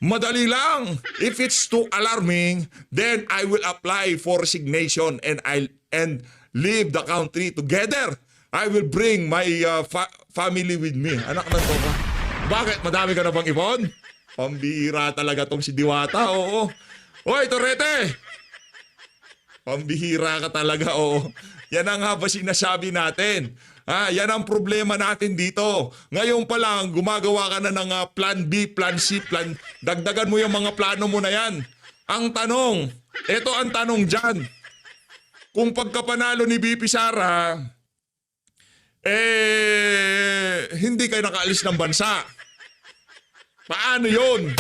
Madali lang. If it's too alarming, then I will apply for resignation and leave the country together. I will bring my family with me. Anak na to ka. Bakit? Madami ka na bang ipon? Pambihira talaga tong si Diwata, oo. Hoy, Torete! Pambihira ka talaga, oo. Yan ang nga ba sinasabi natin? Yan ang problema natin dito. Ngayon pa lang, gumagawa ka na ng plan B, plan C, plan... Dagdagan mo yung mga plano mo na yan. Ang tanong, ito ang tanong dyan. Kung pagkapanalo ni BP Sara, hindi kayo nakaalis ng bansa. Paano yun?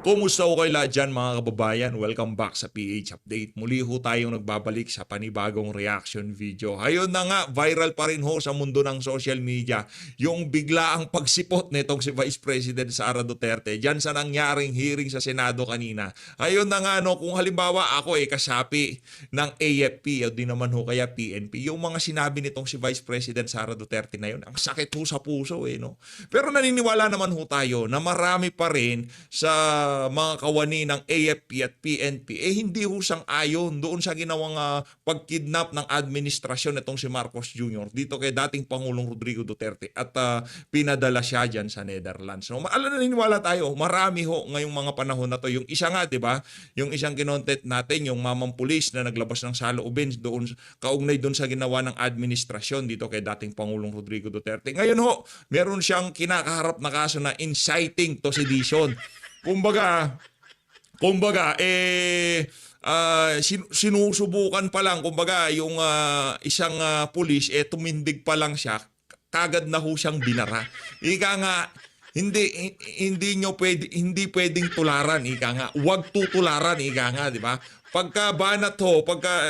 Kumusta ko kayo lahat dyan mga kababayan? Welcome back sa PH Update. Muli ho tayong nagbabalik sa panibagong reaction video. Ayun na nga, viral pa rin ho sa mundo ng social media yung biglaang pagsipot nitong si Vice President Sara Duterte dyan sa nangyaring hearing sa Senado kanina. Ayun na nga, no, kung halimbawa ako kasapi ng AFP o di naman ho kaya PNP, yung mga sinabi nitong si Vice President Sara Duterte na yun, ang sakit ho sa puso no? Pero naniniwala naman ho tayo na marami pa rin sa mga kawani ng AFP at PNP hindi ho sang-ayon doon sa ginawang pagkidnap ng administrasyon itong si Marcos Jr. dito kay dating Pangulong Rodrigo Duterte at pinadala siya dyan sa Netherlands. So, naniniwala tayo, marami ho ngayong mga panahon na to. Yung isa nga, di ba? Yung isang kinontent natin, yung mamang pulis na naglabas ng saloobin doon, kaugnay doon sa ginawa ng administrasyon dito kay dating Pangulong Rodrigo Duterte. Ngayon ho, meron siyang kinakaharap na kaso na inciting to sedition. Kumbaga, sinusubukan pa lang, kumbaga, yung isang pulis, tumindig pa lang siya, kagad na ho siyang binara. Ika nga, hindi pwedeng tularan, ika nga. Huwag tutularan, ika nga, di ba? Pagkabanat ho,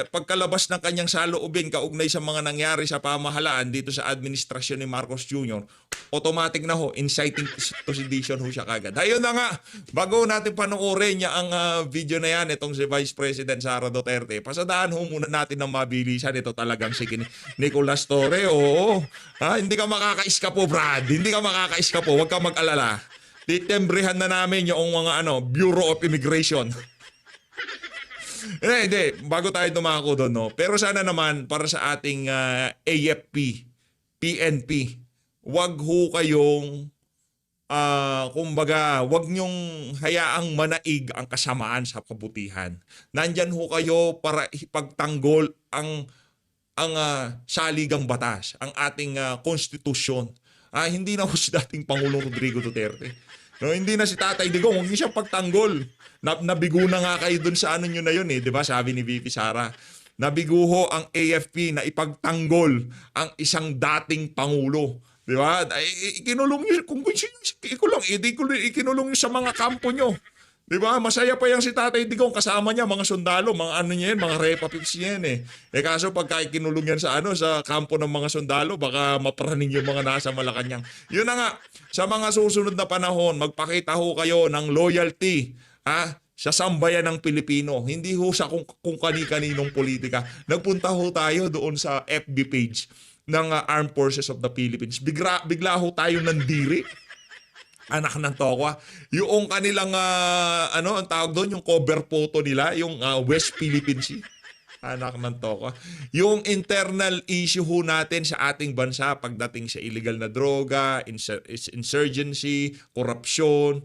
pagkalabas ng kanyang saloobin kaugnay sa mga nangyari sa pamahalaan dito sa administrasyon ni Marcos Jr., automatic na ho, inciting to sedition ho siya kagad. Ayun na nga, bago natin panoorin niya ang video na yan, itong si Vice President Sara Duterte, pasadaan ho muna natin ng mabilisan. Ito talagang si Nicolas Torre, oo. Hindi ka makaka-iskapo, Brad. Hindi ka makaka-iskapo, huwag ka mag-alala. Titembrehan na namin yung mga Bureau of Immigration. Hindi. Bago tayo dumako doon, no? Pero sana naman, para sa ating AFP, PNP, wag ho kayong, kumbaga, wag nyong hayaang manaig ang kasamaan sa kabutihan. Nandyan ho kayo para ipagtanggol ang saligang batas, ang ating konstitusyon. Hindi na ho si dating Pangulong Rodrigo Duterte. No, hindi na si Tatay Digong, huwag niyo siyang pagtanggol. Nabigo na nga kayo dun sa nyo na yun di ba? Sabi ni VP Sara. Nabigo ho ang AFP na ipagtanggol ang isang dating Pangulo. Di ba? Ikinulong nyo, kung ikinulong nyo sa mga kampo nyo. Di ba? Masaya pa yung si Tatay Digong, kasama niya, mga sundalo, mga niya yan, mga repapits niya yan kaso pagka ikinulong yan sa sa kampo ng mga sundalo, baka mapraning yung mga nasa Malacanang. Yun na nga, sa mga susunod na panahon, magpakita ho kayo ng loyalty, sa sambayan ng Pilipino. Hindi ho sa kung kani-kaninong politika. Nagpunta ho tayo doon sa FB page ng Armed Forces of the Philippines. Bigla ho tayo nandiri. Anak ng tokwa. Yung kanilang, ang tawag doon, yung cover photo nila, yung West Philippine Sea. Anak ng tokwa. Yung internal issue ho natin sa ating bansa pagdating sa illegal na droga, insurgency, korupsyon,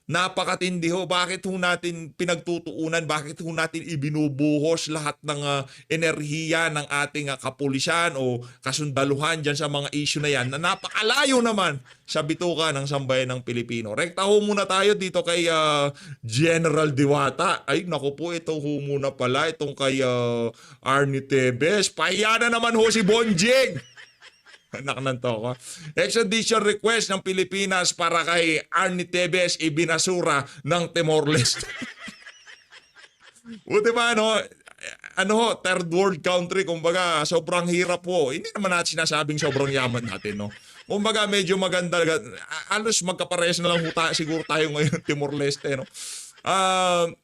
napakatindi ho. Bakit ho natin pinagtutuunan? Bakit ho natin ibinubuhos lahat ng enerhiya ng ating kapulisan o kasundaluhan dyan sa mga issue na yan na napakalayo naman sa bituka ng sambayan ng Pilipino? Rekta ho muna tayo dito kay General Diwata. Ay, naku po, ito ho muna pala. Itong kay Arnie Tebes. Pahiya na naman ho si Bonjing. Anak ng toko. Extradition request ng Pilipinas para kay Arnie Tebes ibinasura ng Timor-Leste. Buti ba, third world country, kumbaga, sobrang hirap po. Hindi naman natin sinasabing sobrang yaman natin, Kumbaga, medyo maganda. Alos magkaparehas na lang siguro tayo ngayon, Timor-Leste,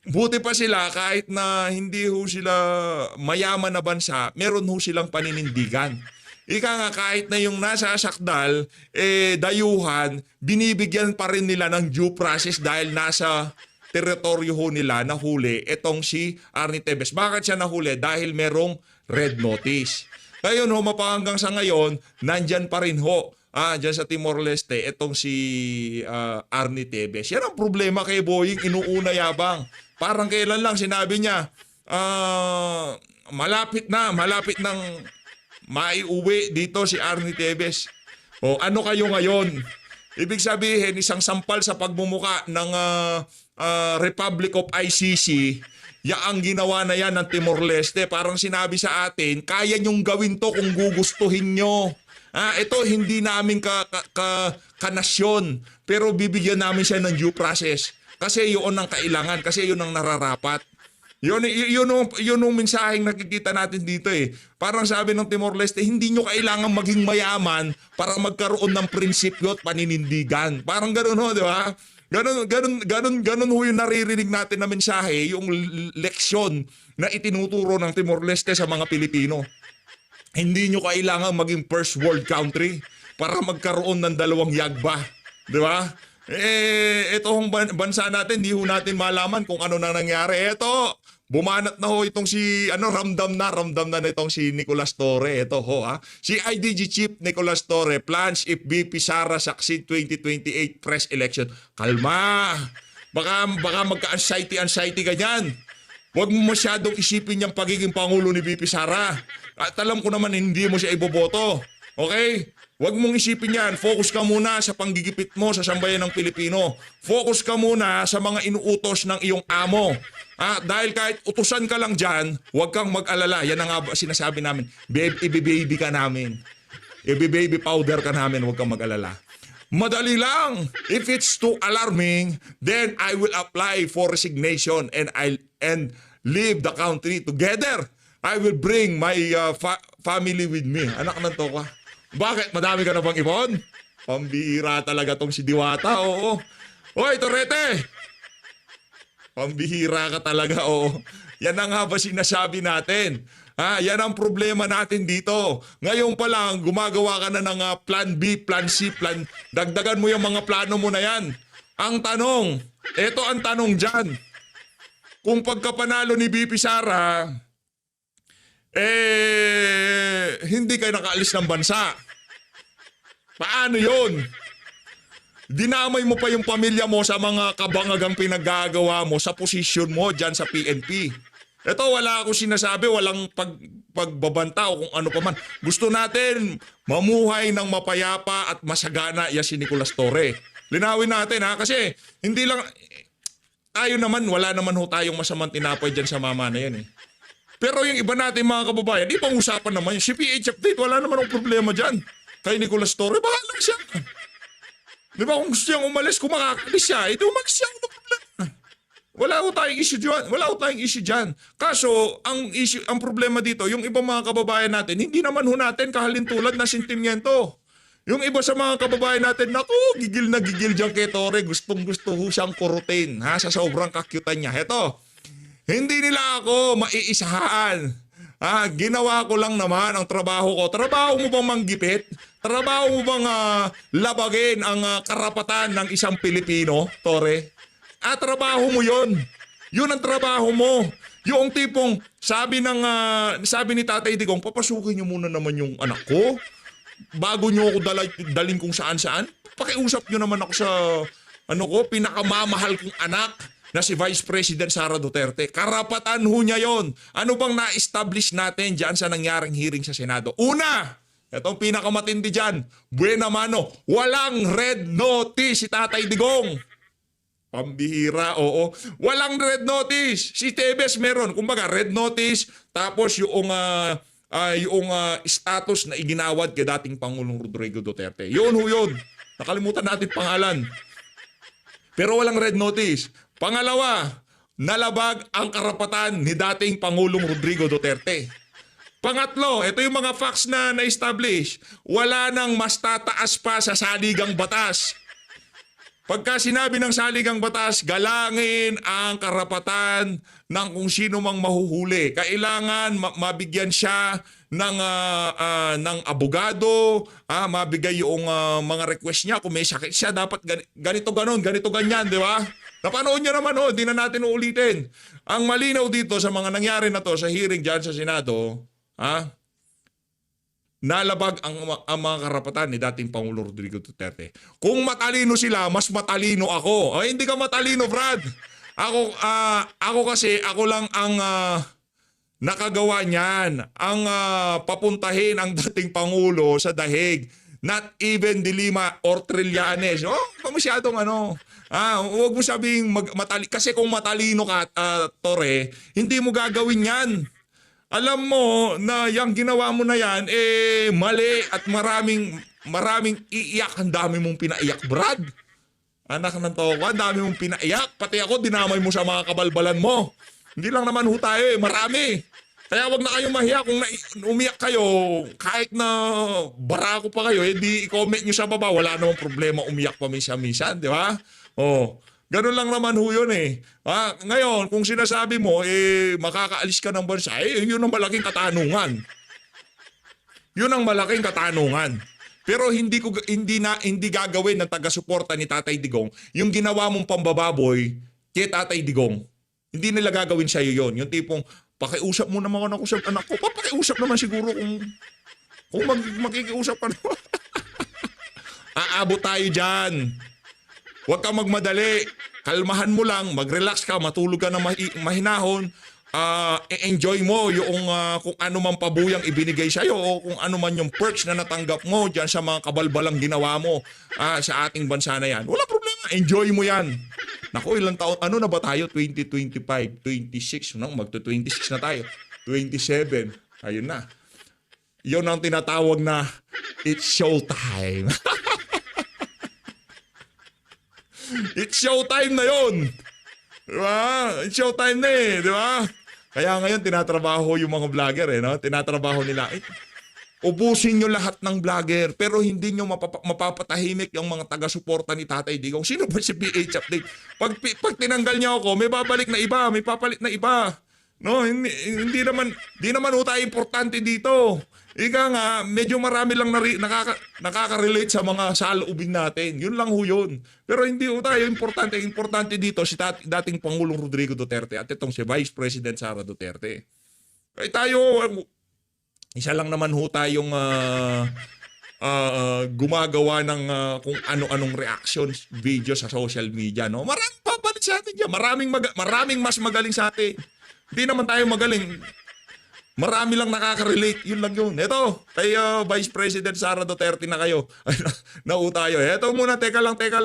buti pa sila kahit na hindi ho sila mayaman na bansa, meron ho silang paninindigan. Ika nga kahit na yung nasa sakdal, dayuhan, binibigyan pa rin nila ng due process dahil nasa teritoryo ho nila nahuli itong si Arnie Tevez. Bakit siya nahuli? Dahil merong red notice. Ngayon ho, mapahanggang sa ngayon, nandyan pa rin ho. Dyan sa Timor-Leste, itong si Arnie Tevez. Yan ang problema kay Boying, inuuna yabang. Parang kailan lang sinabi niya, malapit nang maiuwi dito si Arnie Tevez. O ano kayo ngayon? Ibig sabihin, isang sampal sa pagmumuka ng Republic of ICC, ang ginawa na yan ng Timor-Leste. Parang sinabi sa atin, kaya nyong gawin to kung gugustuhin nyo. Ito hindi namin kanasyon, pero bibigyan namin siya ng due process. Kasi yun ang kailangan, kasi yun ang nararapat. Yun ang mensaheng nakikita natin dito eh. Parang sabi ng Timor-Leste, hindi nyo kailangan maging mayaman para magkaroon ng prinsipyo at paninindigan. Parang gano'n ho, di ba? Ganun ho yung naririnig natin na mensahe, yung leksyon na itinuturo ng Timor-Leste sa mga Pilipino. Hindi nyo kailangan maging first world country para magkaroon ng dalawang yagba. Di ba? Ito hong bansa natin, di ho natin malaman kung ano na nangyari. Ito, bumanat na ho itong si, ramdam na itong si Nicolas Torre. Ito ho, si IDG Chief Nicolas Torre plans if VP Sara succeed 2028 press election. Kalma! Baka magka-anxiety ka dyan. Huwag mo masyadong isipin yung pagiging Pangulo ni VP Sara. At alam ko naman hindi mo siya iboboto. Okay? Huwag mong isipin yan. Focus ka muna sa panggigipit mo sa sambayan ng Pilipino. Focus ka muna sa mga inuutos ng iyong amo. Dahil kahit utusan ka lang dyan, huwag kang mag-alala. Yan ang sinasabi namin. Ibi-baby ka namin. Ibi-baby powder ka namin. Huwag kang mag-alala. Madali lang. If it's too alarming, then I will apply for resignation and leave the country together. I will bring my family with me. Anak ng toka. Bakit? Madami ka na bang ipon? Pambihira talaga tong si Diwata, oo. Hoy, Torrete! Pambihira ka talaga, oo. Yan ang nga ba sinasabi natin? Yan ang problema natin dito. Ngayon pa lang, gumagawa ka na ng plan B, plan C, plan... Dagdagan mo yung mga plano mo na yan. Ang tanong, eto ang tanong dyan. Kung pagkapanalo ni BP Sara, hindi kayo nakaalis ng bansa. Paano yun? Dinamay mo pa yung pamilya mo sa mga kabangagang pinaggagawa mo sa posisyon mo dyan sa PNP. Ito, wala akong sinasabi, walang pagbabanta o kung ano pa man. Gusto natin mamuhay ng mapayapa at masagana yan si Nicolas Torre. Linawin natin kasi hindi lang, tayo naman, wala naman ho tayong masamang tinapay dyan sa mama na yan eh. Pero yung iba natin mga kababayan, di pang usapan naman yun. Si PH update, wala naman ang problema dyan. Kay Nicolas Torre, bahala siya. Di ba kung gusto niyang umalis, kung makakalis siya, ito umalis siya, ano problema? Wala ko tayong issue dyan. Kaso, ang problema dito, yung ibang mga kababayan natin, hindi naman ho natin kahalintulad na sentimiento. Yung iba sa mga kababayan natin, naku, gigil na gigil dyan kay Torre, gustong-gusto ho siyang kurutin, sa sobrang kakyutan niya. Heto, hindi nila ako maiisahaan. Ginawa ko lang naman ang trabaho ko. Trabaho mo bang manggipit? Trabaho mo bang labagin ang karapatan ng isang Pilipino, Torre? Trabaho mo yon. Yun ang trabaho mo. Yung tipong sabi ni Tatay Digong, papasukin niyo muna naman yung anak ko bago niyo ako dalhin kung saan-saan. Pakiusap niyo naman ako sa pinakamamahal kong anak na si Vice President Sara Duterte. Karapatan ho niya yon. Ano bang na-establish natin dyan sa nangyaring hearing sa Senado? Una, itong pinakamatindi dyan, buena mano, walang red notice si Tatay Digong. Pambihira, oo. Walang red notice. Si Tevez meron. Kumbaga, red notice, tapos yung status na iginawad kay dating Pangulong Rodrigo Duterte. Yun ho yun. Nakalimutan natin pangalan. Pero walang red notice. Pangalawa, nalabag ang karapatan ni dating Pangulong Rodrigo Duterte. Pangatlo, ito yung mga facts na na-establish. Wala nang mas tataas pa sa saligang batas. Pagka sinabi ng saligang batas, galangin ang karapatan ng kung sino mang mahuhuli. Kailangan mabigyan siya ng abogado, mabigay yung mga request niya. Kung may sakit siya, dapat ganito ganon, ganito ganyan, di ba? Napanood niyo naman, di na natin uulitin. Ang malinaw dito sa mga nangyari na to sa hearing dyan sa Senado, nalabag ang mga karapatan ni dating Pangulo Rodrigo Duterte. Kung matalino sila, mas matalino ako. Ay, hindi ka matalino, Brad. Ako kasi, ako lang ang nakagawa niyan. Ang papuntahin ang dating Pangulo sa dahig. Not even De Lima or Trillanes. Masyadong huwag mo sabing matalino. Kasi kung matalino ka, Tore, hindi mo gagawin yan. Alam mo na yung ginawa mo na yan, mali at maraming iiyak. Ang dami mong pinaiyak, Brad. Anak ng toka, ang dami mong pinaiyak. Pati ako, dinamay mo sa mga kabalbalan mo. Hindi lang naman ho tayo, marami. Kaya wag na kayong mahiya kung umiyak kayo, kahit na barako pa kayo, di i-comment nyo sa baba, wala namang problema umiyak pa minsan-minsan, di ba? Ganun lang naman ho yun Ngayon, kung sinasabi mo, makakaalis ka ng bansa, yun ang malaking katanungan. Yun ang malaking katanungan. Pero hindi gagawin ng taga-suporta ni Tatay Digong yung ginawa mong pambababoy kay Tatay Digong. Hindi nila gagawin sa'yo yun. Yung tipong, pakiusap mo naman ako sa anak ko. Pakiusap naman siguro kung makikiusap ka naman. Aabot tayo dyan. Huwag kang magmadali. Kalmahan mo lang, mag-relax ka, matulog ka na mahinahon. Enjoy mo yung kung ano man pabuyang ibinigay sa'yo o kung ano man yung perks na natanggap mo dyan sa mga kabalbalang ginawa mo sa ating bansa na yan. Wala problema, enjoy mo yan. Naku, ilang taon, ano na ba tayo? 2025, 26, magto-26 na tayo. 27, ayun na. Yun ang tinatawag na it's showtime. It's showtime na yun. Diba? It's showtime na di ba? Kaya ngayon tinatrabaho yung mga vlogger Tinatrabaho nila. Ubusin nyo lahat ng vlogger pero hindi nyo mapapatahimik yung mga taga-suporta ni Tatay Digong. Sino ba si PH Update? Pag tinanggal niya ako, may babalik na iba, may papalit na iba. No, hindi naman tayo importante dito. Ika nga, medyo marami lang nakaka-relate sa mga saloobin natin. Yun lang ho yun. Pero hindi tayo importante. Importante dito si dating Pangulong Rodrigo Duterte at itong si Vice President Sara Duterte. Kaya tayo, isa lang naman ho tayong gumagawa ng kung ano-anong reactions, video sa social media. No? Maraming papalit sa atin dyan. Maraming mas magaling sa atin. Hindi naman tayo magaling. Marami lang nakaka-relate. Yun lang yun. Ito, kay Vice President Sara Duterte na kayo. Nau tayo. Ito muna, teka lang. Teka,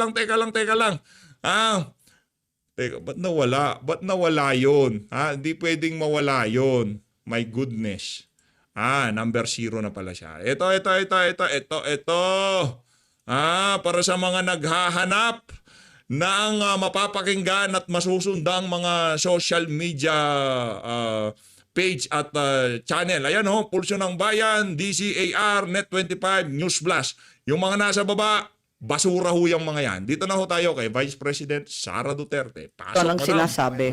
ba't nawala? Ba't nawala yun? Hindi pwedeng mawala yun. My goodness. Number 0 na pala siya. Ito. Para sa mga naghahanap ng mapapakinggan at masusundang mga social media page at channel. Ayan Pulso ng Bayan, DCAR, Net25, News Blast. Yung mga nasa baba, basura ho yung mga yan. Dito na ho tayo kay Vice President Sara Duterte. Pasok Ito lang sinasabi.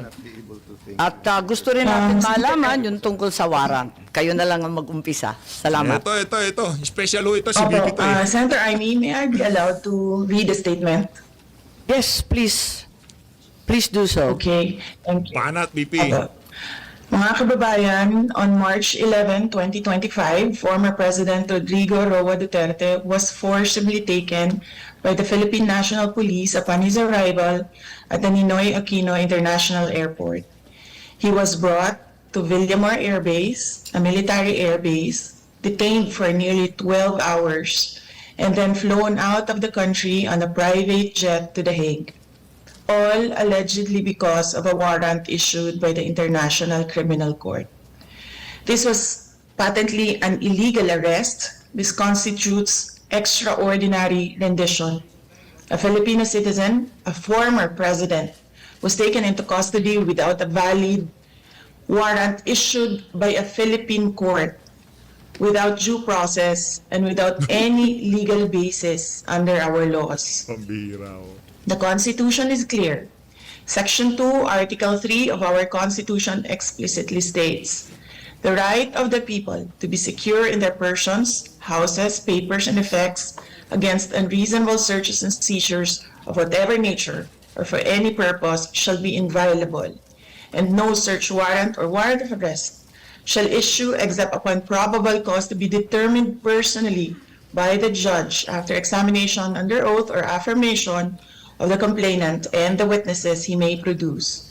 At gusto rin natin malaman yung tungkol sa warrant. Kayo na lang ang mag-umpisa. Salamat. Ito. Special ho ito si Bibi to. Senator Amy, may I be allowed to read the statement? Yes, please. Please do so. Okay, thank you. Banat, BP. Mga kababayan, on March 11, 2025, former President Rodrigo Roa Duterte was forcibly taken by the Philippine National Police upon his arrival at the Ninoy Aquino International Airport. He was brought to Villamor Air Base, a military air base, detained for nearly 12 hours, and then flown out of the country on a private jet to The Hague. All allegedly because of a warrant issued by the International Criminal Court. This was patently an illegal arrest. This constitutes extraordinary rendition. A Filipino citizen, a former president, was taken into custody without a valid warrant issued by a Philippine court, without due process and without any legal basis under our laws. Pambira. The Constitution is clear. Section 2, Article 3 of our Constitution explicitly states, "The right of the people to be secure in their persons, houses, papers, and effects against unreasonable searches and seizures of whatever nature or for any purpose shall be inviolable, and no search warrant or warrant of arrest shall issue except upon probable cause to be determined personally by the judge after examination under oath or affirmation of the complainant and the witnesses he may produce,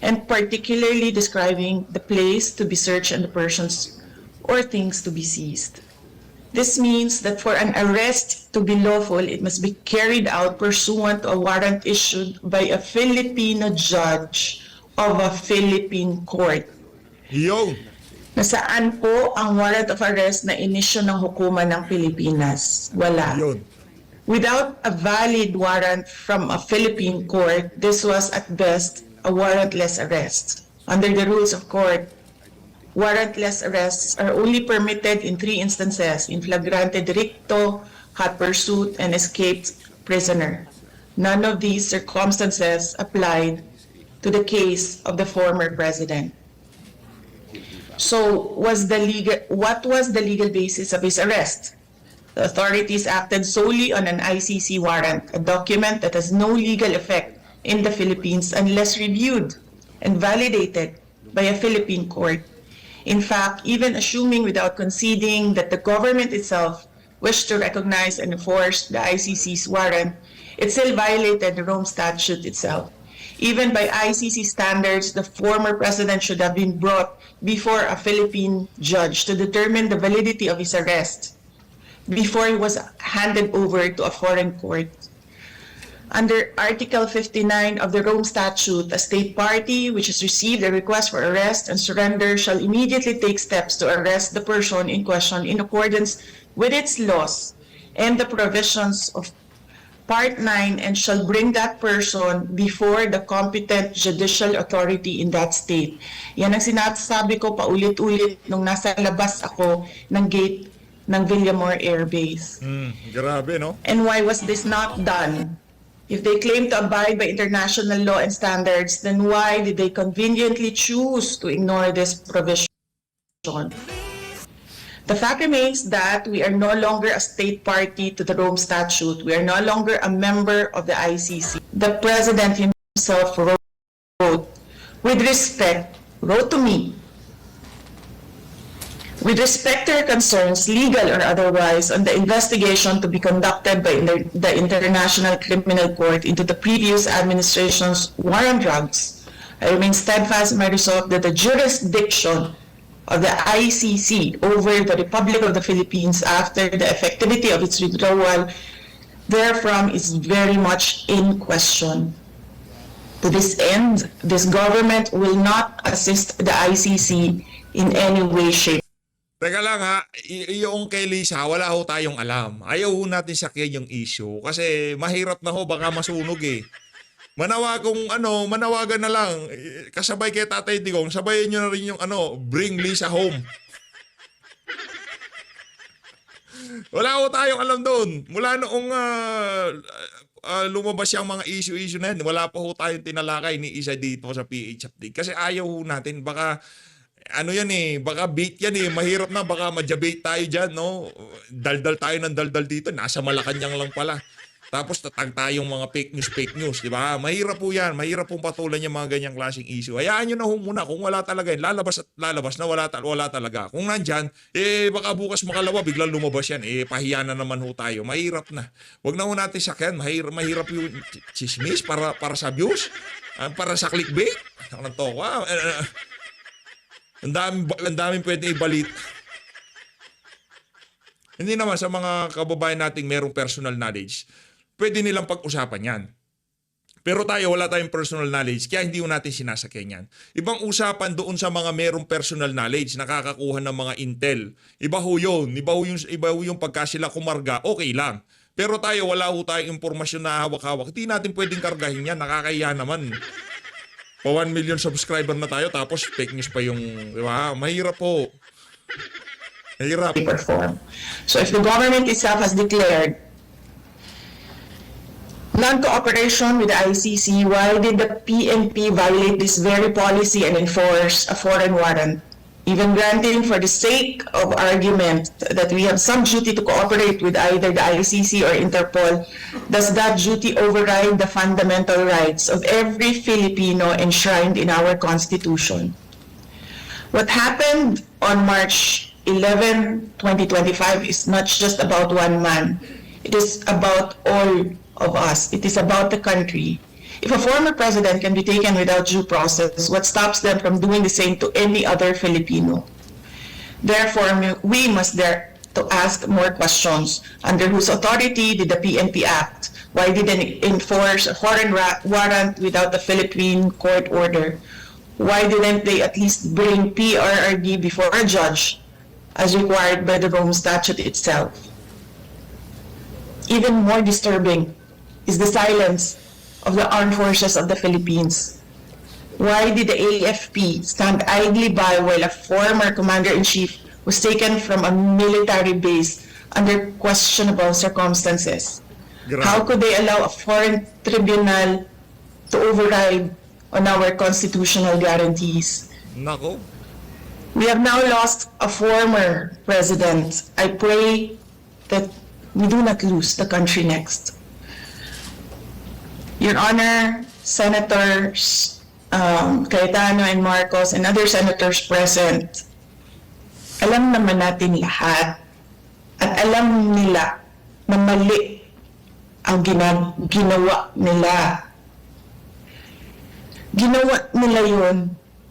and particularly describing the place to be searched and the persons or things to be seized." This means that for an arrest to be lawful, it must be carried out pursuant to a warrant issued by a Filipino judge of a Philippine court. Yun. Nasaan po ang warrant of arrest na inisyo ng hukuman ng Pilipinas? Wala. Yun. Without a valid warrant from a Philippine court, this was at best a warrantless arrest. Under the rules of court, warrantless arrests are only permitted in 3 instances: in flagrante delicto, hot pursuit, and escaped prisoner. None of these circumstances applied to the case of the former president. So, what was the legal basis of his arrest? The authorities acted solely on an ICC warrant, a document that has no legal effect in the Philippines unless reviewed and validated by a Philippine court. In fact, even assuming without conceding that the government itself wished to recognize and enforce the ICC's warrant, it still violated the Rome Statute itself. Even by ICC standards, the former president should have been brought before a Philippine judge to determine the validity of his arrest before he was handed over to a foreign court. Under Article 59 of the Rome Statute, a state party which has received a request for arrest and surrender shall immediately take steps to arrest the person in question in accordance with its laws and the provisions of Part 9, and shall bring that person before the competent judicial authority in that state. Yan ang sinasabi ko paulit-ulit nung nasa labas ako ng gate ng Villamor Air Base. Grabe, no? And why was this not done? If they claim to abide by international law and standards, then why did they conveniently choose to ignore this provision? The fact remains that we are no longer a state party to the Rome Statute. We are no longer a member of the ICC. The President himself wrote to me, with respect to your concerns, legal or otherwise, on the investigation to be conducted by the International Criminal Court into the previous administration's war on drugs, I remain steadfast in my resolve that the jurisdiction of the ICC over the Republic of the Philippines after the effectivity of its withdrawal therefrom is very much in question. To this end, this government will not assist the ICC in any way, shape, Teka lang ha, yung kay Lisa, wala ho tayong alam. Ayaw ho natin sakyan yung issue kasi mahirap na ho, baka masunog eh. Manawagan na lang. Kasabay kay Tatay Digong, sabayan nyo na rin yung bring Lisa home. Wala ho tayong alam doon. Mula noong lumabas yung mga issue na yan, wala pa ho tayong tinalakay ni isa dito sa PH Update. Kasi ayaw ho natin, baka baka bait yan eh, mahirap na, baka ma-debate tayo dyan, no? Daldal tayo ng daldal dito, nasa Malacanang lang pala. Tapos tatag tayong mga fake news, di ba? Mahirap po yan, mahirap pong patulan yung mga ganyang klaseng issue. Hayaan nyo na ho muna, kung wala talaga yan, lalabas na wala talaga. Kung nandyan, baka bukas makalawa, biglang lumabas yan, pahiya na naman ho tayo. Mahirap na. Huwag na ho natin sakyan, mahirap yung chismis para sa views, para sa clickbait. Ang toka, ang daming pwede ibalit. Hindi naman sa mga kababayan nating merong personal knowledge, pwede nilang pag-usapan yan. Pero tayo, wala tayong personal knowledge, kaya hindi natin sinasakyan yan. Ibang usapan doon sa mga merong personal knowledge, nakakakuha ng mga intel. Iba ho yun. Iba ho yung pagka sila kumarga, okay lang. Pero tayo, wala ho tayong impormasyon na hawak-hawak. Hindi natin pwedeng kargahin yan, nakakahiya naman. Pa 1 million subscriber na tayo, tapos fake news pa yung, di ba? Mahirap po. Mahirap. form. So if the government itself has declared non-cooperation with the ICC, why did the PNP violate this very policy and enforce a foreign warrant? Even granting for the sake of argument that we have some duty to cooperate with either the ICC or Interpol, does that duty override the fundamental rights of every Filipino enshrined in our Constitution? What happened on March 11, 2025 is not just about one man. It is about all of us. It is about the country. If a former president can be taken without due process, what stops them from doing the same to any other Filipino? Therefore, we must dare to ask more questions. Under whose authority did the PNP act? Why did they enforce a foreign warrant without a Philippine court order? Why didn't they at least bring PRRD before a judge, as required by the Rome Statute itself? Even more disturbing is the silence of the armed forces of the Philippines. Why did the AFP stand idly by while a former commander-in-chief was taken from a military base under questionable circumstances? Grabe. How could they allow a foreign tribunal to override on our constitutional guarantees? Nako. We have now lost a former president. I pray that we do not lose the country next. Your Honor, Senators Cayetano and Marcos and other senators present, alam naman natin lahat at alam nila na mali ang ginawa nila. Ginawa nila yun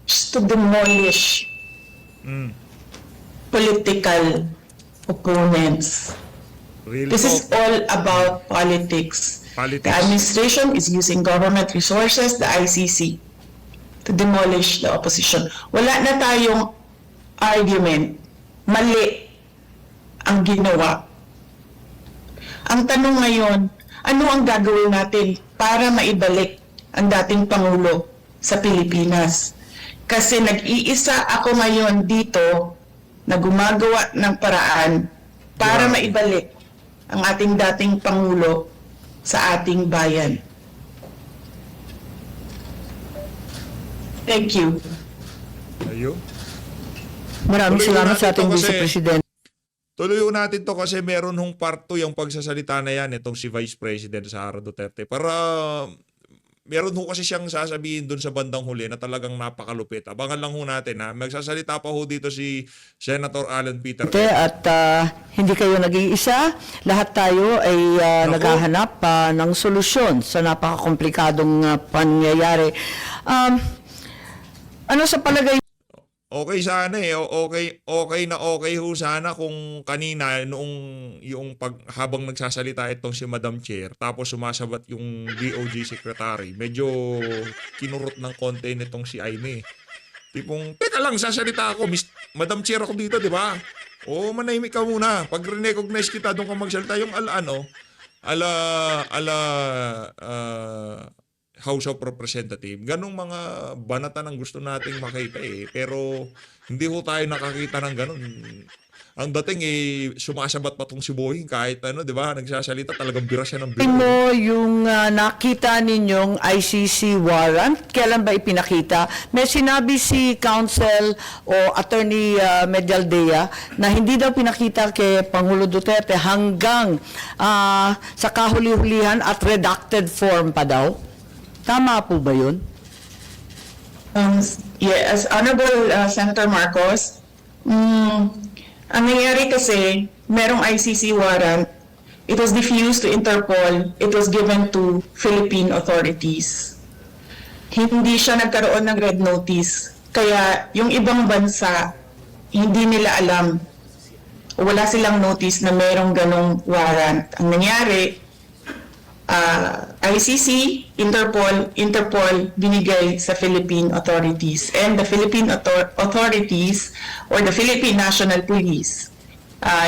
just to demolish political opponents. Real This is talk. all about politics. Politics. The administration is using government resources, the ICC, to demolish the opposition. Wala na tayong argument. Mali ang ginawa. Ang tanong ngayon, ano ang gagawin natin para maibalik ang dating Pangulo sa Pilipinas? Kasi nag-iisa ako ngayon dito na gumagawa ng paraan para Grabe. maibalik ang ating dating Pangulo sa ating bayan. Thank you. Ayun. Maraming Tuloy salamat natin sa ating to kasi- Vice President. Tuloy natin to kasi meron hong part 2 yung pagsasalita na yan, itong si Vice President Sara Duterte. Para meron ho kasi siyang sasabihin dun sa bandang huli na talagang napakalupit. Abangan lang ho natin ha. Magsasalita pa ho dito si Senator Alan Peter. At hindi kayo nag-iisa. Lahat tayo ay Naku. naghahanap ng solusyon sa napakakomplikadong pangyayari. Ano sa palagay Okay sana eh. Okay ho sana kung kanina noong yung habang nagsasalita itong si Madam Chair tapos sumasabat yung DOJ Secretary. Medyo kinurot ng konti nitong si Aimee. Tipong, teka lang, sasalita ako. Madam Chair ako dito, di ba? Oo, manahimik ka muna. Pag recognize kita, doon ka magsalita. Yung House of Representative. Ganong mga banatan ang gusto nating makita eh. Pero hindi ho tayo nakakita ng ganon. Ang dating sumasabat pa tong si Boying kahit di ba, nagsasalita talagang bira siya ng bira. mo yung nakita ninyong ICC warrant? Kailan ba ipinakita? May sinabi si Counsel o Attorney Medialdea na hindi daw pinakita kay Pangulo Duterte hanggang sa kahuli-hulihan at redacted form pa daw. Tama po ba yun? Yes, Honorable Senator Marcos, ang nangyari kasi, merong ICC warrant, it was diffused to Interpol, it was given to Philippine authorities. Hindi siya nagkaroon ng red notice, kaya yung ibang bansa, hindi nila alam, o wala silang notice na merong ganong warrant. Ang nangyari, ICC, Interpol binigay sa Philippine authorities, and the Philippine authorities or the Philippine National Police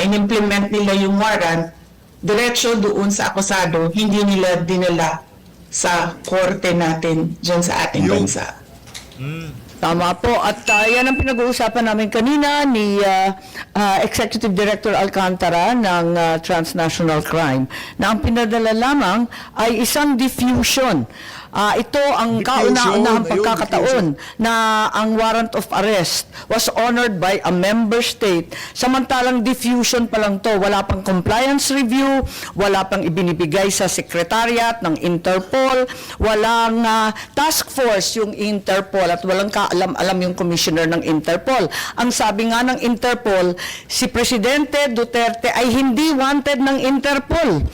in-implement nila yung warrant diretso doon sa akusado, hindi nila dinala sa korte natin dyan sa ating Yung- bansa. Tama po. At yan ang pinag-uusapan namin kanina ni Executive Director Alcantara ng Transnational Crime na ang pinadala lamang ay isang diffusion. Ito ang kauna-unahang Ayun, pagkakataon na ang warrant of arrest was honored by a member state. Samantalang diffusion pa lang to, wala pang compliance review, wala pang ibinibigay sa secretariat ng Interpol, walang task force yung Interpol at walang kaalam-alam yung commissioner ng Interpol. Ang sabi nga ng Interpol, si Presidente Duterte ay hindi wanted ng Interpol.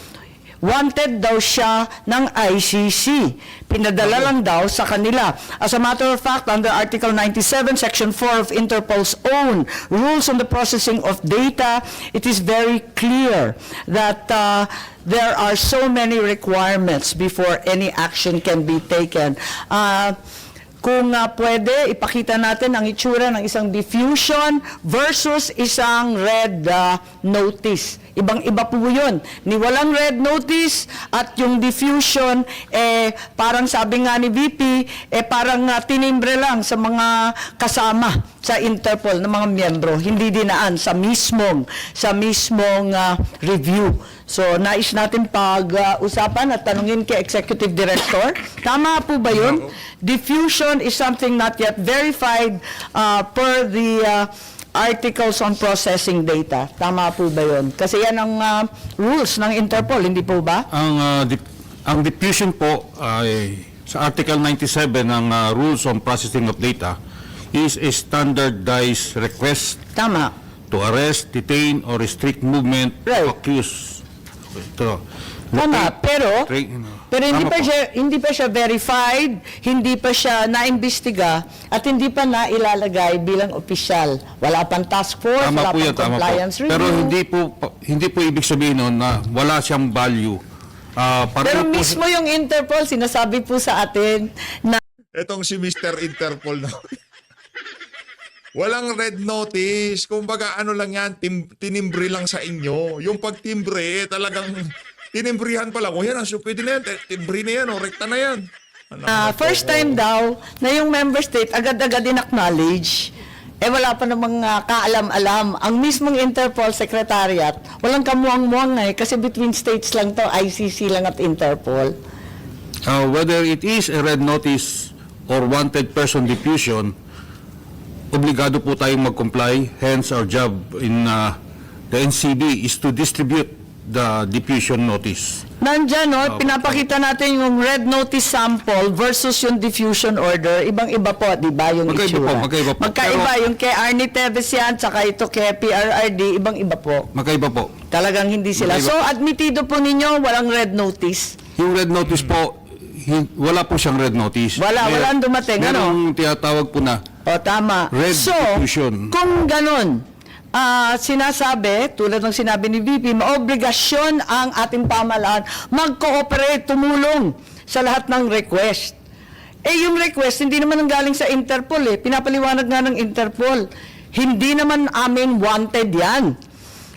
Wanted daw siya ng ICC. Pinadala lang daw sa kanila. As a matter of fact, under Article 97, Section 4 of Interpol's own rules on the processing of data, it is very clear that there are so many requirements before any action can be taken. Kung pwede, ipakita natin ang itsura ng isang diffusion versus isang red notice. Ibang-iba po yun. Ni walang red notice at yung diffusion, parang sabi nga ni VP, parang tinimbre lang sa mga kasama sa Interpol ng mga miyembro. Hindi dinaan sa mismong review. So, nais natin pag-usapan at tanungin kay Executive Director. Tama po ba yun? Diffusion is something not yet verified per the articles on processing data. Tama po ba yun? Kasi yan ang rules ng Interpol, hindi po ba? Ang diffusion po ay sa Article 97 ng Rules on Processing of Data is a standardized request Tama. to arrest, detain, or restrict movement Right. of accused. Ito. Tama, pero hindi Tama pa po. hindi pa siya verified, hindi pa siya naimbestiga at hindi pa nailalagay bilang opisyal. Wala pang task force, Tama wala po pang yan, tama po. compliance review. Pero hindi po ibig sabihin nun na wala siyang value. Pero Pareho po mismo yung Interpol sinasabi po sa atin na Etong si Mr. Interpol na. Walang red notice. Kumbaga ano lang yan, tinimbre lang sa inyo. Yung pagtimbre, talagang tinimbrihan pa lang. O yan, so pwede na yan, timbre na yan, o rekta na yan. first time daw na yung member state agad-agad in-acknowledge. Wala pa namang kaalam-alam. Ang mismong Interpol Secretariat, walang kamuang-muang kasi between states lang to, ICC lang at Interpol. whether it is a red notice or wanted person diffusion, obligado po tayong mag-comply. Hence, our job in the NCB is to distribute the diffusion notice. Nandyan, no? Pinapakita natin yung red notice sample versus yung diffusion order. Ibang-iba po, di ba, yung Magkaiba itsura? po, magkaiba po. Magkaiba, yung kay Arnie Teves yan, tsaka ito kay PRRD, ibang-iba po. Magkaiba po. Talagang hindi sila. Magkaiba. So, admitido po ninyo, walang red notice. Yung red notice po, wala po siyang red notice. Walang dumating, merong tinatawag po na O, tama. Red so, diffusion. kung ganun, sinasabi, tulad ng sinabi ni VP, maobligasyon ang ating pamahalaan mag-cooperate, tumulong sa lahat ng request. Yung request, hindi naman ang galing sa Interpol Pinapaliwanag nga ng Interpol. Hindi naman amin wanted yan.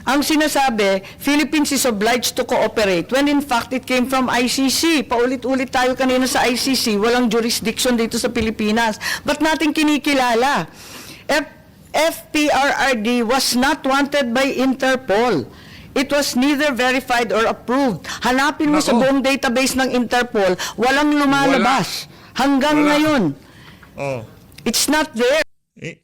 Ang sinasabi, Philippines is obliged to cooperate when in fact it came from ICC. Paulit-ulit tayo kanina sa ICC, walang jurisdiction dito sa Pilipinas. Ba't natin kinikilala? FPRRD was not wanted by Interpol. It was neither verified or approved. Hanapin mo sa Nako. buong database ng Interpol, walang lumalabas. Hanggang Wala. ngayon. Oh. It's not there.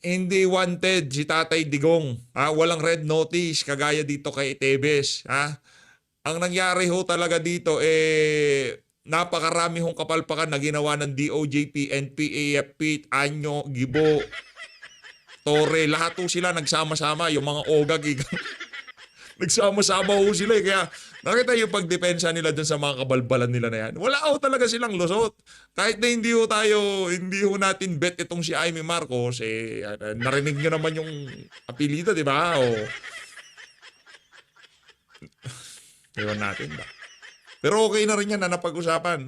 Hindi wanted si Tatay Digong. Walang red notice kagaya dito kay Tebes. Ang nangyari ho talaga dito napakarami hong kapalpakan na ginawa ng DOJ, PNP, AFP, Anyo, Gibo, Torre. Lahat ho sila nagsama-sama. Yung mga ogag-igang. Nagsama-sama ho sila. Kaya nakita yung pagdepensa nila dun sa mga kabalbalan nila na yan. Wala ho talaga silang lusot. Kahit na hindi ho natin bet itong si Amy Marcos, narinig nyo naman yung apelido, di ba? Ewan natin ba? Pero okay na rin yan na napag-usapan.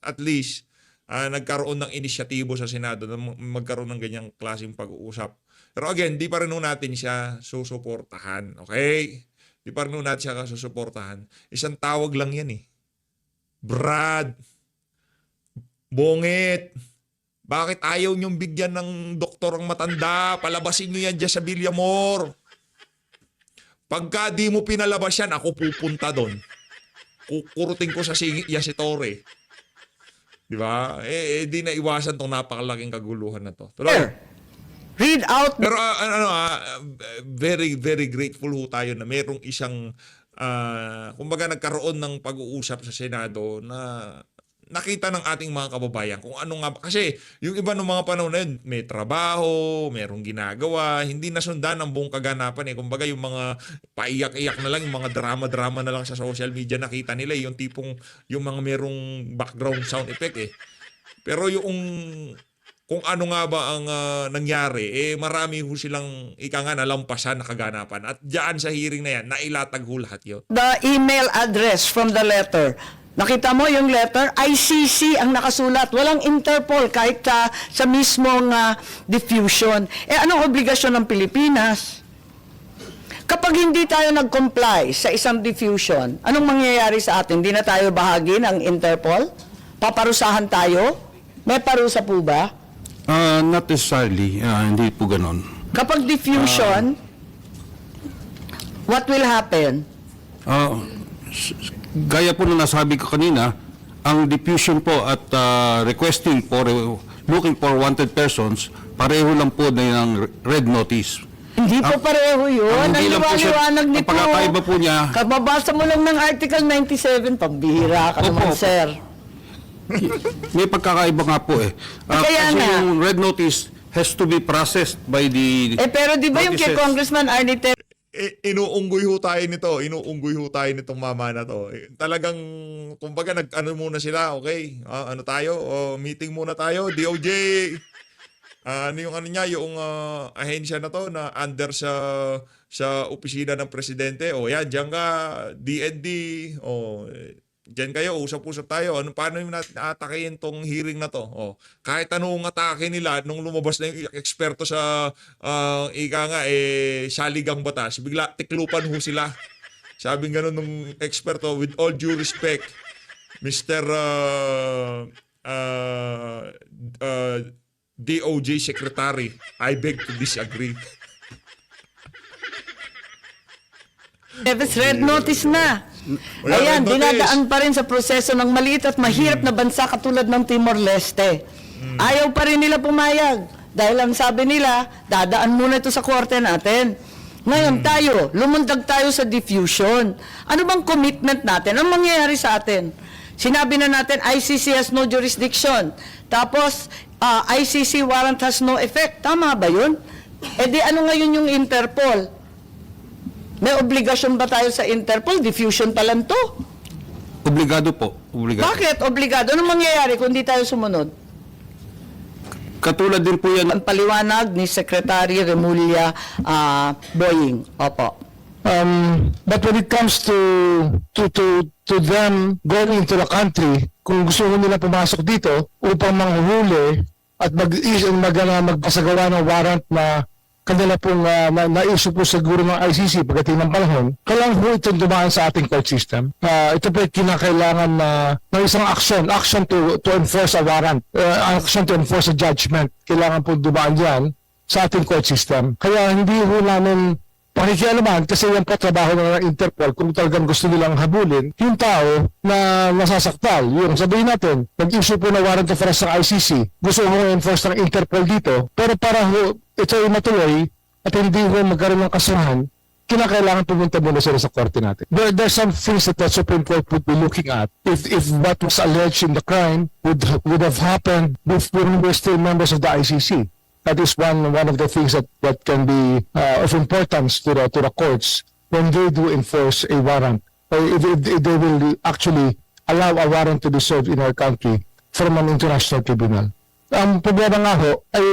At least, nagkaroon ng inisyatibo sa Senado na magkaroon ng ganyang klaseng pag-uusap. Pero again, di pa rin natin siya susuportahan. Okay? Di pa rin natin siya susuportahan. Isang tawag lang yan Brad, Bongit, Bakit ayaw niyong bigyan ng doktor ang matanda? Palabasin niyo yan dyan sa Villamor. Pagka di mo pinalabas yan, ako pupunta doon. Kukurutin ko sa Yasitore. Di ba? Di na iwasan tong napakalaking kaguluhan na to. Pero, Read out. pero very, very grateful ho tayo na merong isang, kumbaga nagkaroon ng pag-uusap sa Senado na nakita ng ating mga kababayan kung ano nga. Kasi yung iba ng mga panahon na yun, may trabaho, merong ginagawa, hindi nasundan ang buong kaganapan eh. Kumbaga yung mga paiyak-iyak na lang, yung mga drama-drama na lang sa social media nakita nila, yung tipong yung mga merong background sound effect eh. Pero yung kung ano nga ba ang nangyari, marami ho silang ika nga nalampasan na kaganapan. At diyan sa hearing na yan, nailatag ho lahat yun. The email address from the letter. Nakita mo yung letter? ICC ang nakasulat. Walang Interpol kahit sa mismong diffusion. Anong obligasyon ng Pilipinas? Kapag hindi tayo nag-comply sa isang diffusion, anong mangyayari sa atin? Hindi na tayo bahagi ng Interpol? Paparusahan tayo? May parusa po ba? Not necessarily. Hindi po ganon. Kapag diffusion, what will happen? Gaya po na nasabi ko kanina, ang diffusion po at requesting for looking for wanted persons, pareho lang po na ng red notice. Hindi po pareho yun. Ang hindi lang po siya- liwanag ang nito. pagkakaiba po niya- Kababasa mo lang ng Article 97, pambihira ka naman, Opo. sir. May pagkakaiba nga po eh. Kaya Kasi nga. yung red notice has to be processed by the... Pero di ba yung kay notices. Congressman Arnie Inuunggoy ho tayo nito. Inuunggoy ho tayo nitong mama na to. Talagang, kumbaga, nag-ano muna sila, okay? Ano tayo? Meeting muna tayo. DOJ. Ano yung ano niya, yung ahensya na to na under sa opisina ng presidente. Yan, diyan ka, DND. Diyan kayo, usap-usap tayo. Paano yung atakein tong hearing na to? Kahit anong atake nila, nung lumabas na yung eksperto sa ika nga, saligang batas, bigla tiklupan ho sila. Sabing ganun nung eksperto, with all due respect, Mr. DOJ Secretary, I beg to disagree. Davis, red notice na. Wala, Ayan, red notice. dinadaan pa rin sa proseso ng maliit at mahirap na bansa katulad ng Timor-Leste. Ayaw pa rin nila pumayag. Dahil ang sabi nila, dadaan muna ito sa korte natin. Ngayon tayo, lumundag tayo sa diffusion. Ano bang commitment natin? Anong mangyayari sa atin? Sinabi na natin, ICC has no jurisdiction. Tapos, ICC warrant has no effect. Tama ba yun? Di ano ngayon yung Interpol? May obligasyon ba tayo sa Interpol? Diffusion pa lang to. Obligado po. Obligado. Bakit obligado? Anong mangyayari kung di tayo sumunod? Katulad din po yan. Ang paliwanag ni Secretary Remulla Boying. Opo. But when it comes to them going into the country, kung gusto nila pumasok dito upang manghuli at magpasagawa ng warrant na kanila pong na-issue po siguro ng ICC pagdating ng panahon, kailangan po itong dumaan sa ating court system. Ito po ay kinakailangan ng isang action to enforce a warrant, action to enforce a judgment. Kailangan po dumaan yan sa ating court system. Kaya hindi po namin pakikialaman kasi yan po trabaho ng Interpol kung talagang gusto nilang habulin yung tao na nasasaktal. Yung sabihin natin, nag-issue po na warrant of arrest ng ICC, gusto mo enforce ng Interpol dito, pero para ito ay matuloy at hindi ko magkaroon ng kasuhan, kinakailangan pumunta muna sila sa korte natin. There's some things that the Supreme Court would be looking at if what was alleged in the crime would have happened before we were still members of the ICC. That is one of the things that can be of importance to the courts when they do enforce a warrant, or if they will actually allow a warrant to be served in our country from an international tribunal. Ang problema nga ho ay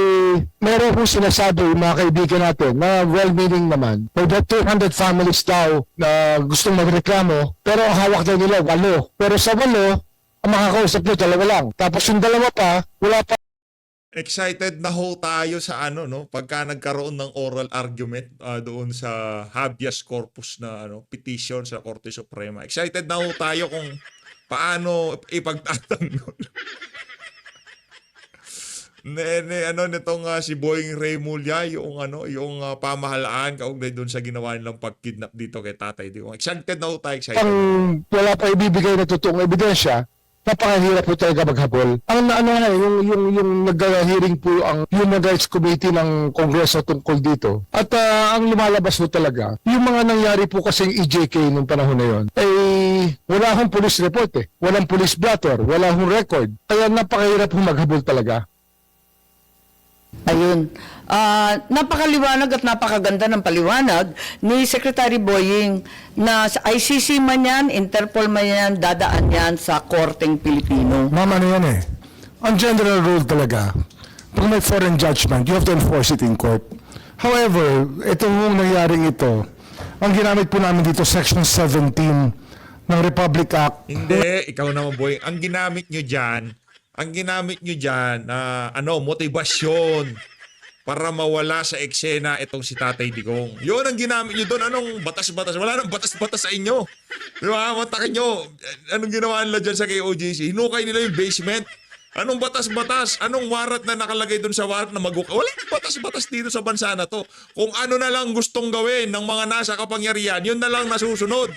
meron po sinasabi mga kaibigan natin na well-meaning naman. May 200 families daw na gustong magreklamo pero ang hawak daw nila 8. Pero sa 8, ang makakausap nyo 2 lang. Tapos yung 2 pa, wala pa. Excited na ho tayo sa pagka nagkaroon ng oral argument doon sa habeas corpus na petition sa Korte Suprema. Excited na ho tayo kung paano ipagtatanggol. ano nitong si Boying Remulla, yung pamahalaan kaugnay doon sa ginawa nilang pagkidnap dito kay Tatay Digong. Excited na ho tayo, excited. Pang wala pa ibibigay na totoong ebidensya, napakahirap po talaga maghabol. Ang yung nag-hearing po ang Human Rights Committee ng Kongreso tungkol dito. At ang lumalabas po talaga, yung mga nangyari po kasing EJK nung panahon na yon, wala akong police report Walang police blotter, wala akong record. Kaya napakahirap po maghabol talaga. Ayun. Napakaliwanag at napakaganda ng paliwanag ni Secretary Boying na sa ICC man yan, Interpol man yan, dadaan yan sa Korteng Pilipino. Ma'am, ano yan Ang general rule talaga, pag may foreign judgment, you have to enforce it in court. However, itong nangyaring ito, ang ginamit po namin dito, Section 17 ng Republic Act. Hindi, ikaw naman Boying. Ang ginamit nyo dyan na motivasyon para mawala sa eksena itong si Tatay Digong. Yun ang ginamit nyo doon. Anong batas-batas? Wala nang batas-batas sa inyo. Di ba? Matakin nyo. Anong ginawa nila dyan sa KOJC? Hinukay nila yung basement. Anong batas-batas? Anong warrant na nakalagay doon sa warrant na Wala nang batas-batas dito sa bansa na to. Kung ano na lang gustong gawin ng mga nasa kapangyarihan, yun na lang nasusunod.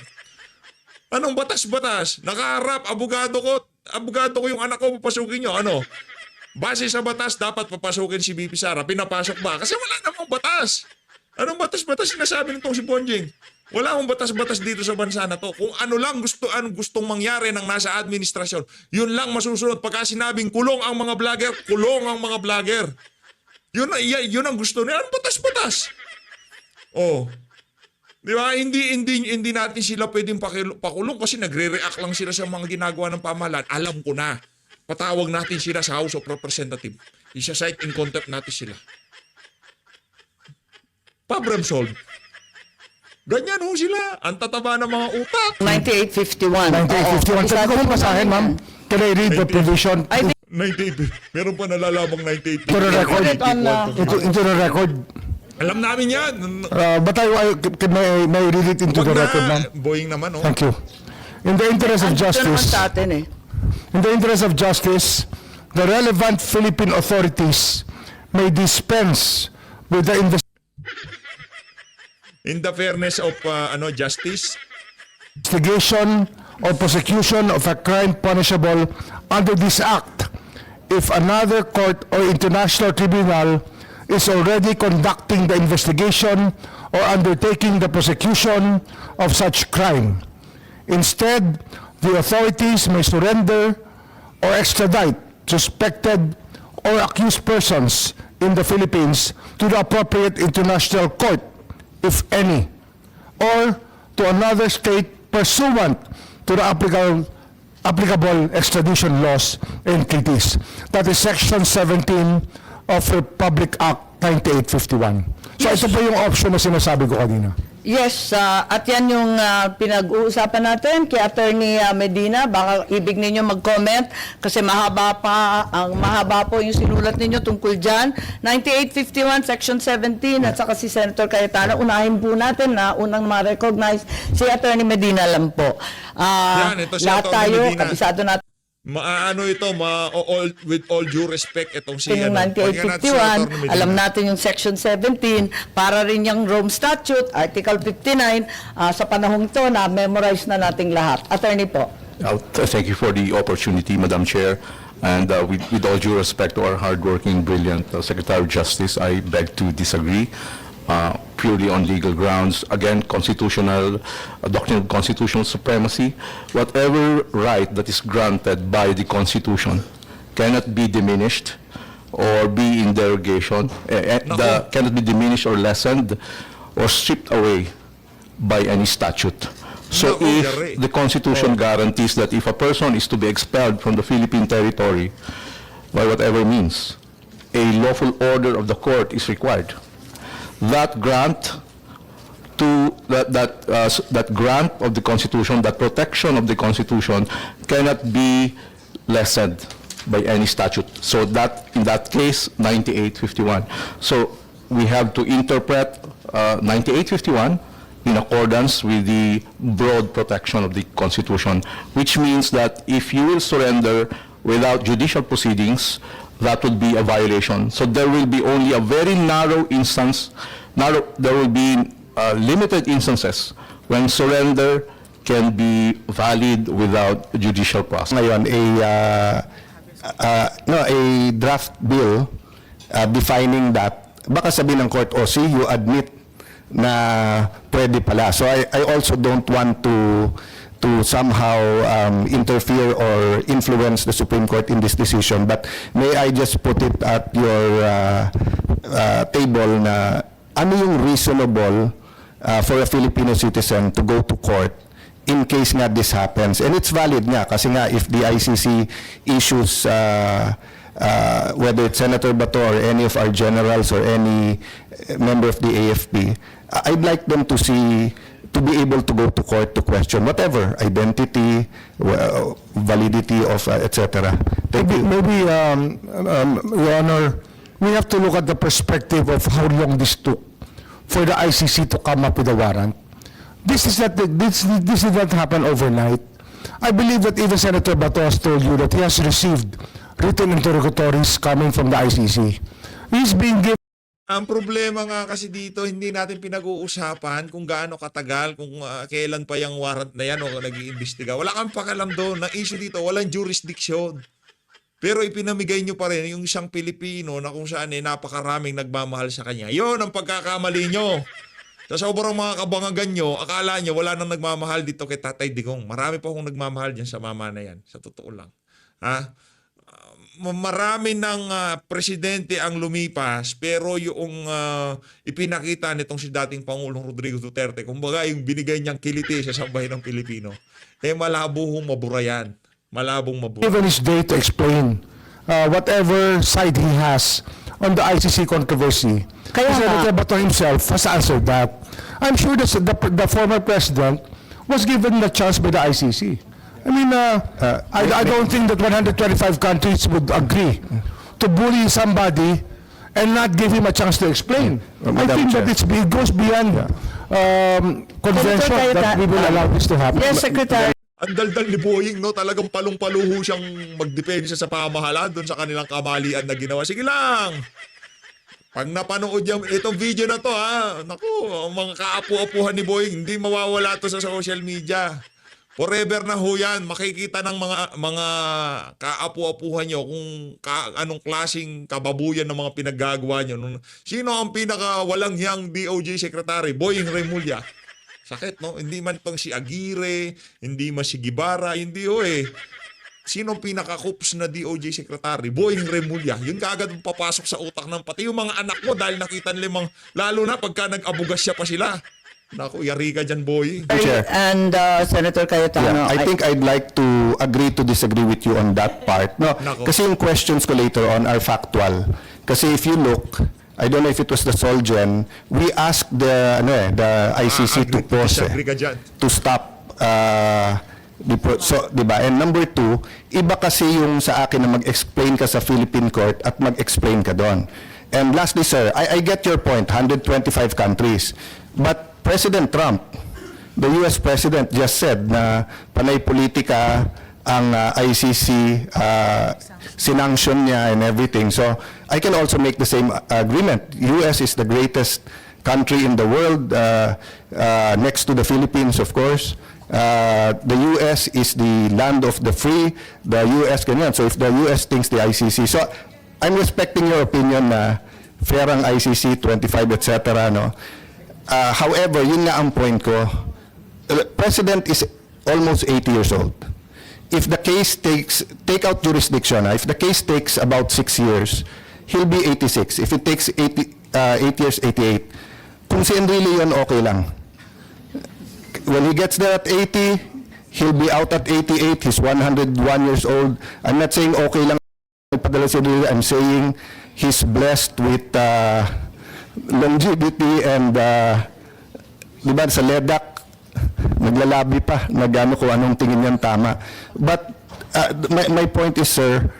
Anong batas-batas? Nakaharap, abogado ko yung anak ko, papasukin nyo. Base sa batas, dapat papasukin si BP Sara. Pinapasok ba? Kasi wala namang batas. Anong batas-batas sinasabi nitong si Bonjing? Wala akong batas-batas dito sa bansa na to. Kung anong gustong mangyari ng nasa administrasyon, yun lang masusunod. Pagka sinabing kulong ang mga vlogger, kulong ang mga vlogger. Yun ang gusto nila. Anong batas-batas? Di ba? Hindi natin sila pwedeng pakulong kasi nagre-react lang sila sa mga ginagawa ng pamahalaan. Alam ko na. Patawag natin sila sa House of Representatives. Isa-cite in contempt natin sila. Problem solved. Ganyan ho sila. Ang tataba ng mga utak. 9851. 9851. Sabi ko po sa akin, ma'am, can I read the provision I think 98. Meron pa nalalamang 98. into the record? Into the record. Alam namin yan. But may read it into the record, ma'am. Boying naman, oh. Thank you. In the interest of ito naman justice, sa atin in the interest of justice, the relevant Philippine authorities may dispense with the In the fairness of justice, investigation or prosecution of a crime punishable under this act if another court or international tribunal is already conducting the investigation or undertaking the prosecution of such crime. Instead, the authorities may surrender or extradite suspected or accused persons in the Philippines to the appropriate international court, if any, or to another state pursuant to the applicable extradition laws and treaties. That is Section 17 of Republic Act 9851. So ito po yung option na sinasabi ko kanina. Yes, at yan yung pinag-uusapan natin kay Attorney Medina. Baka ibig ninyo mag-comment kasi mahaba po yung sinulat ninyo tungkol dyan. 9851, Section 17, at saka si Senator Cayetano. Unahin po natin na unang ma-recognize si Attorney Medina lang po. Yan, ito si lahat Attorney tayo, Medina. kabisado natin. With all due respect, itong si Yung Pakinggan natin si Attorney 9851, Medina. alam natin yung Section 17, para rin yung Rome Statute, Article 59, sa panahong ito na memorize na nating lahat. Attorney po. Thank you for the opportunity, Madam Chair. And with all due respect to our hardworking, brilliant Secretary of Justice, I beg to disagree. Purely on legal grounds, again, constitutional, doctrine of constitutional supremacy, whatever right that is granted by the Constitution cannot be diminished or be in derogation, cannot be diminished or lessened or stripped away by any statute. So Nako, if Gary. the Constitution guarantees that if a person is to be expelled from the Philippine territory by whatever means, a lawful order of the court is required. That grant that grant of the Constitution, that protection of the Constitution cannot be lessened by any statute. So that, in that case, 9851. So we have to interpret 9851 in accordance with the broad protection of the Constitution, which means that if you will surrender without judicial proceedings, that would be a violation. So there will be only a very narrow instance, there will be limited instances when surrender can be valid without judicial process. Ngayon a draft bill defining that, baka sabihin ng court, see, you admit na pwede pala. So I also don't want to somehow interfere or influence the Supreme Court in this decision, but may I just put it at your table na ano yung reasonable for a Filipino citizen to go to court in case nga this happens. And it's valid nga, kasi nga if the ICC issues, whether it's Senator Bato or any of our generals or any member of the AFP, I'd like them to be able to go to court to question whatever, identity, validity of, etc. Thank you. Maybe, Your Honor, we have to look at the perspective of how long this took for the ICC to come up with a warrant. This did not happen overnight. I believe that even Senator Bato has told you that he has received written interrogatories coming from the ICC. He's being given. Ang problema nga kasi dito, hindi natin pinag-uusapan kung gaano katagal, kung kailan pa yung warrant na yan o nag-iimbestiga. Wala kang pakialam doon. Ang issue dito, walang jurisdiction. Pero ipinamigay nyo pa rin yung isang Pilipino na kung saan napakaraming nagmamahal sa kanya. Yon ang pagkakamali nyo. Sa sobrang mga kabangagan nyo, akala nyo wala nang nagmamahal dito kay Tatay Digong. Marami pa akong nagmamahal dyan sa mama na yan. Sa totoo lang. Ha? Marami ng presidente ang lumipas, pero yung ipinakita nitong si dating Pangulong Rodrigo Duterte, kumbaga yung binigay niyang kiliti sa sambahin ng Pilipino, malabong mabura yan. Malabong mabura. Given his day to explain whatever side he has on the ICC controversy. Kaya Senator Bato himself has answered that. I'm sure that the former president was given the chance by the ICC. I mean, I don't think that 125 countries would agree to bully somebody and not give him a chance to explain. I think that it goes beyond convention that we will allow this to happen. Yes, Secretary. Ang daldal ni Boying, no? Talagang palong-paluho siyang magdepensa sa pamahalaan doon sa kanilang kamalian na ginawa. Sige lang! Pag napanood yung itong video na to, naku, ang mga kaapu-apuhan ni Boying, hindi mawawala to sa social media. Forever na ho yan. Makikita ng mga kaapu-apuhan nyo kung anong klaseng kababuyan ng mga pinaggagawa nyo. Sino ang pinaka walang hiyang DOJ Secretary? Boying Remulla. Sakit, no? Hindi man itong si Aguirre, hindi man si Guevara, hindi ho eh. Sino ang pinaka-kups na DOJ Secretary? Boying Remulla. Yun kaagad papasok sa utak ng pati yung mga anak mo dahil nakita nila lalo na pagka nag-abugas siya pa sila. Naku, yari ka dyan, Boying. Chair. And Senator Cayetano, I think I'd like to agree to disagree with you on that part. No, Nako. kasi yung questions ko later on are factual. Kasi if you look, I don't know if it was the Solgen, we asked the ICC to pause, Disagree ka dyan. to stop. So, di ba? And number two, iba kasi yung sa akin na mag-explain ka sa Philippine court at mag-explain ka doon. And lastly, sir, I get your point, 125 countries. But President Trump, the US President just said na panay politika ang ICC, sinanction niya and everything. So, I can also make the same agreement. US is the greatest country in the world, next to the Philippines, of course. The US is the land of the free. The US ganyan. So, if the US thinks the ICC. So, I'm respecting your opinion na fair ang ICC, 25, etc. No? However, yun nga ang point ko. The President is almost 80 years old. If the case take out jurisdiction, if the case takes about 6 years, he'll be 86. If it takes 8 years, 88. Kung si Enrile yun, okay lang. When he gets there at 80, he'll be out at 88. He's 101 years old. I'm not saying okay lang padala si Enrile. I'm saying he's blessed with longevity and di ba sa LEDAC naglalabi pa nagano kung anong tingin niyan tama. But my point is, sir,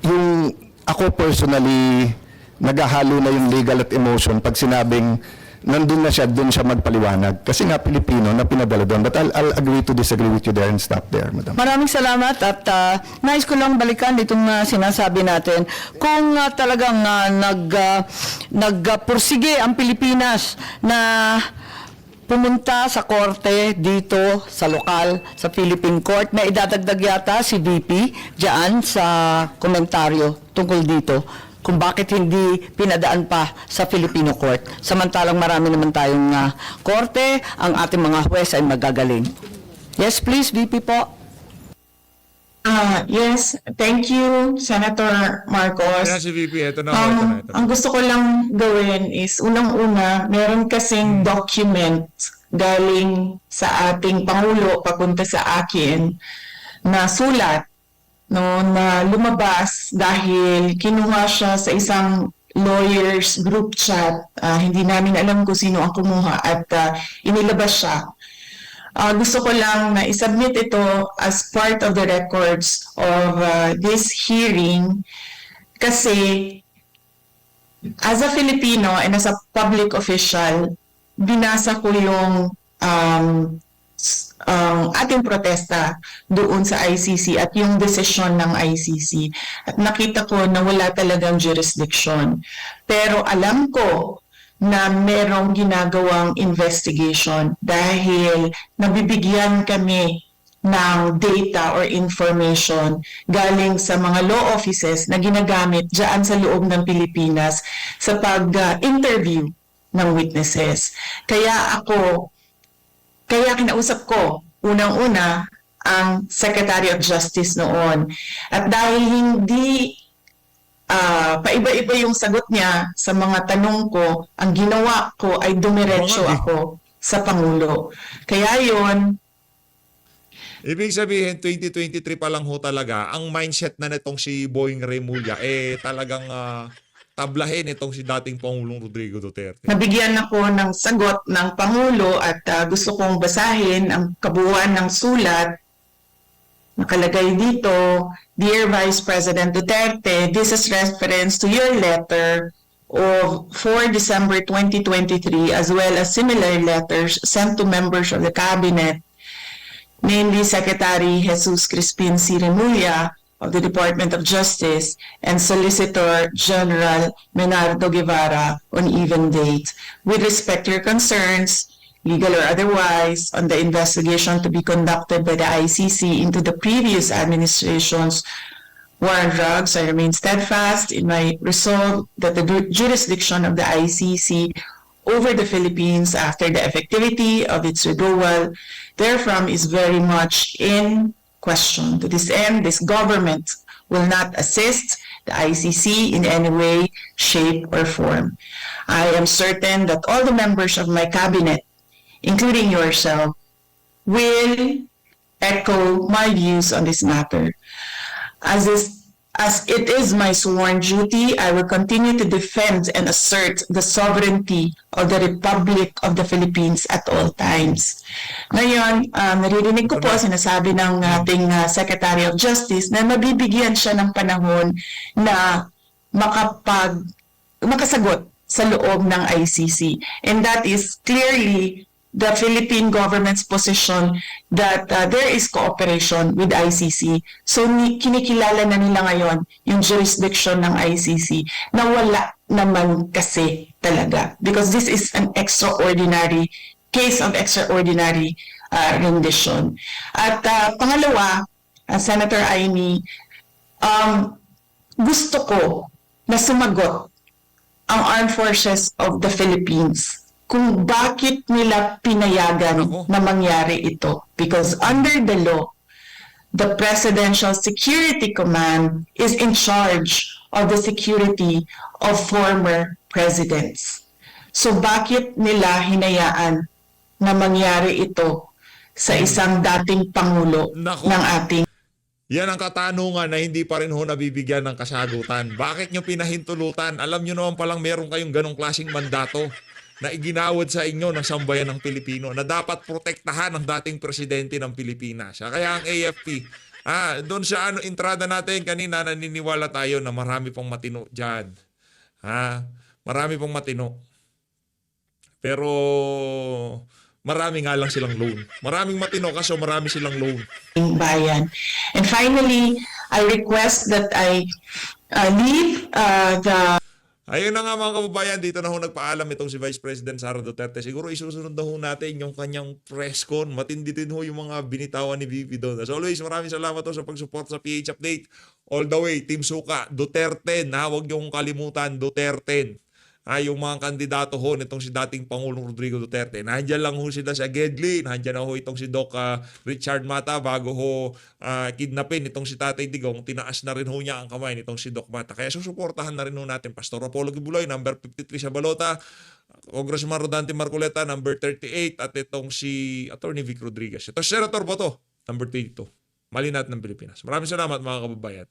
yung ako personally naghahalo na yung legal at emotion pag sinabing nandun na siya, dun siya magpaliwanag. Kasi nga Pilipino na pinadala doon. But I'll agree to disagree with you there and stop there, Madam. Maraming salamat at nais ko lang balikan itong sinasabi natin. Kung talagang nagpursige ang Pilipinas na pumunta sa korte dito sa lokal, sa Philippine Court, may idadagdag yata si VP dyan sa komentaryo tungkol dito kung bakit hindi pinadaan pa sa Filipino Court. Samantalang marami naman tayong korte, ang ating mga huwes ay magagaling. Yes, please, VP po. Yes, thank you, Senator Marcos. Yan si VP, ito na, ito na. Ang gusto ko lang gawin is, unang-una, meron kasing document galing sa ating Pangulo papunta sa akin na sulat no, na lumabas dahil kinuha siya sa isang lawyers group chat. Hindi namin alam kung sino ang kumuha at inilabas siya. Gusto ko lang na isubmit ito as part of the records of this hearing kasi as a Filipino and as a public official, binasa ko yung ating protesta doon sa ICC at yung desisyon ng ICC. At nakita ko na wala talagang jurisdiction. Pero alam ko na merong ginagawang investigation dahil nabibigyan kami ng data or information galing sa mga law offices na ginagamit dyan sa loob ng Pilipinas sa pag-interview ng witnesses. Kaya kinausap ko unang-una ang Secretary of Justice noon. At dahil hindi paiba-iba yung sagot niya sa mga tanong ko, ang ginawa ko ay dumiretso ako sa Pangulo. Kaya yon. Ibig sabihin, 2023 pa lang ho talaga, ang mindset na nitong si Boying Remulla, talagang tablahin itong si dating Pangulong Rodrigo Duterte. Nabigyan ako ng sagot ng Pangulo at gusto kong basahin ang kabuuan ng sulat. Nakalagay dito, Dear Vice President Duterte, this is reference to your letter of 4 December 2023 as well as similar letters sent to members of the Cabinet, namely Secretary Jesus Crispin C. Remulla of the Department of Justice and Solicitor General Menardo Guevara on even date. With respect to your concerns, legal or otherwise, on the investigation to be conducted by the ICC into the previous administration's war on drugs, I remain steadfast in my resolve that the jurisdiction of the ICC over the Philippines after the effectivity of its withdrawal therefrom is very much in question. To this end, this government will not assist the ICC in any way, shape, or form. I am certain that all the members of my cabinet, including yourself, will echo my views on this matter. As it is my sworn duty, I will continue to defend and assert the sovereignty of the Republic of the Philippines at all times. Ngayon, naririnig ko po sinasabi ng ating Secretary of Justice na mabibigyan siya ng panahon na makasagot sa loob ng ICC. And that is clearly the Philippine government's position that there is cooperation with ICC. So kinikilala na nila ngayon yung jurisdiction ng ICC na wala naman kasi talaga. Because this is an extraordinary case of extraordinary rendition. At pangalawa, Senator Aimee, gusto ko na sumagot ang Armed Forces of the Philippines kung bakit nila pinayagan na mangyari ito. Because under the law, the Presidential Security Command is in charge of the security of former presidents. So bakit nila hinayaan na mangyari ito sa isang dating Pangulo ng ating Yan ang katanungan na hindi pa rin ho nabibigyan ng kasagutan. Bakit nyo pinahintulutan? Alam nyo naman palang meron kayong ganong klaseng mandato na iginawad sa inyo ng sambayan ng Pilipino na dapat protektahan ng dating presidente ng Pilipinas. Kaya ang AFP, doon sa entrada natin kanina, naniniwala tayo na marami pong matino dyan. Marami pong matino. Pero marami nga lang silang loan. Maraming matino kaso marami silang loan. Bayan. And finally, I request that I leave the Ayun na nga mga kababayan, dito na ho nagpaalam itong si Vice President Sara Duterte. Siguro isusunod na ho natin yung kanyang press con. Matindi din ho yung mga binitawan ni Vivi doon. As always, maraming salamat ho sa pag-support sa PH Update. All the way, Team Suka, Duterte, na huwag niyong kalimutan, Duterte. Yung mga kandidato ho nitong si dating Pangulong Rodrigo Duterte. Nandiyan lang ho sila sa Gedli. Nandiyan na ho itong si Doc Richard Mata bago ho kidnapin itong si Tatay Digong. Tinaas na rin ho niya ang kamay nitong si Doc Mata. Kaya susuportahan na rin ho natin Pastor Apollo Kibuloy, number 53 sa Balota. Congressman Rodante Marcoleta, number 38. At itong si Attorney Vic Rodriguez. Ito si Senator Boto, number 22. Malinat ng Pilipinas. Maraming salamat mga kababayan.